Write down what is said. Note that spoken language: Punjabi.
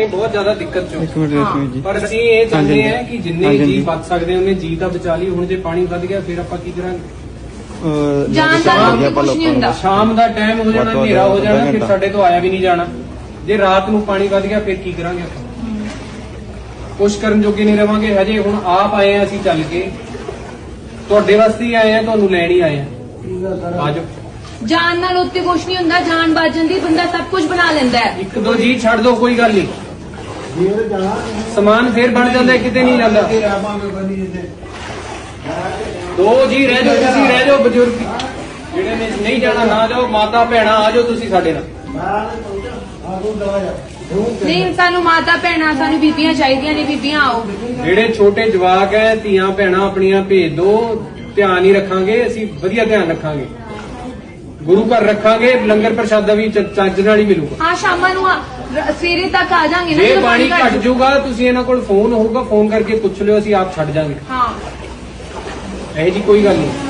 बहुत ज्यादा दिक्कत चो जी पर ਅਸੀਂ ਇਹ ਚਾਹੁੰਦੇ ਹਾਂ ਕਿ ਜਿੰਨੇ ਜੀ ਬਚ ਸਕਦੇ ਉਹਨੇ ਜੀ ਤਾਂ ਬਚਾ ਲਈ। ਹੁਣ ਜੇ ਪਾਣੀ ਵੱਧ ਗਿਆ ਫਿਰ ਆਪਾਂ ਕੀ ਕਰਾਂਗੇ? ਜਾਨ ਦਾ ਕੁਝ ਨਹੀਂ ਹੁੰਦਾ। ਸ਼ਾਮ ਦਾ ਟਾਈਮ ਹੋ ਜਾਣਾ, ਹਨੇਰਾ ਹੋ ਜਾਣਾ, ਫਿਰ ਸਾਡੇ ਤੋਂ ਆਇਆ ਵੀ ਨਹੀਂ ਜਾਣਾ। ਜੇ ਰਾਤ ਨੂੰ ਪਾਣੀ ਵੱਧ ਗਿਆ ਫਿਰ ਕੀ ਕਰਾਂਗੇ ਆਪਾਂ? ਕੁਛ ਕਰਨ ਜੋਗੇ ਨਹੀਂ ਰਵਾਂਗੇ। ਹਜੇ ਹੁਣ ਆਪ ਆਏ ਆ ਅਸੀਂ ਚੱਲ ਕੇ, ਤੁਹਾਡੇ ਵਾਸਤੇ ਹੀ ਆਏ ਆ, ਤੁਹਾਨੂੰ ਲੈਣ ਹੀ ਆਏ ਆ। ਆਜੋ। ਜਾਨ ਨਾਲ ਉੱਤੇ ਕੁਛ ਨਹੀਂ ਹੁੰਦਾ, ਜਾਨ ਬਚ ਜਾਂਦੀ, ਬੰਦਾ ਸਭ ਕੁਝ ਬਣਾ ਲੈਂਦਾ ਹੈ। ਇੱਕ ਦੋ ਜੀ ਛੱਡ ਦੋ, ਕੋਈ ਗੱਲ ਨਹੀਂ, ਸਮਾਨ ਫੇਰ ਬਣ ਜਾਂਦਾ, ਕਿਤੇ ਨਹੀਂ ਜਾਂਦਾ। ਦੋ ਜੀ ਰਹਿ ਜਾਓ, ਤੁਸੀਂ ਰਹਿ ਜਾਓ, ਬਜ਼ੁਰਗ ਜਿਹੜੇ ਨੇ ਨਹੀਂ ਜਾਣਾ ਨਾ ਜਾਓ, ਮਾਤਾ ਭੈਣਾਂ ਆ ਜਾਓ ਤੁਸੀਂ ਸਾਡੇ ਨਾਲ। ਨਹੀਂ, ਸਾਨੂੰ ਮਾਤਾ ਭੈਣਾਂ, ਸਾਨੂੰ ਬੀਬੀਆਂ ਚਾਹੀਦੀਆਂ ਨੇ, ਬੀਬੀਆਂ ਆਓ। ਜਿਹੜੇ ਛੋਟੇ ਜਵਾਕ ਹੈ, ਧੀਆਂ ਭੈਣਾਂ ਆਪਣੀਆਂ ਭੇਜ ਦੋ, ਧਿਆਨ ਹੀ ਰੱਖਾਂਗੇ ਅਸੀਂ, ਵਧੀਆ ਧਿਆਨ ਰੱਖਾਂਗੇ, ਗੁਰੂ ਘਰ ਰੱਖਾਂਗੇ, ਲੰਗਰ ਪ੍ਰਸ਼ਾਦਾ ਵੀ ਚੱਜ ਨਾਲ ਹੀ ਮਿਲੂਗਾ। ਹਾਂ, ਸ਼ਾਮਾਂ ਨੂੰ ਸਵੇਰੇ ਤੱਕ ਆ ਜਾਾਂਗੇ ਨਾ। ਜੇ ਪਾਣੀ ਘਟ ਜਾਊਗਾ ਤੁਸੀਂ ਇਹਨਾਂ ਕੋਲ ਫੋਨ ਹੋਊਗਾ, ਫੋਨ ਕਰਕੇ ਪੁੱਛ ਲਿਓ, ਅਸੀਂ ਆਪ ਛੱਡ ਜਾਾਂਗੇ। ਹਾਂ, ਇਹ ਜੀ ਕੋਈ ਗੱਲ ਨਹੀਂ।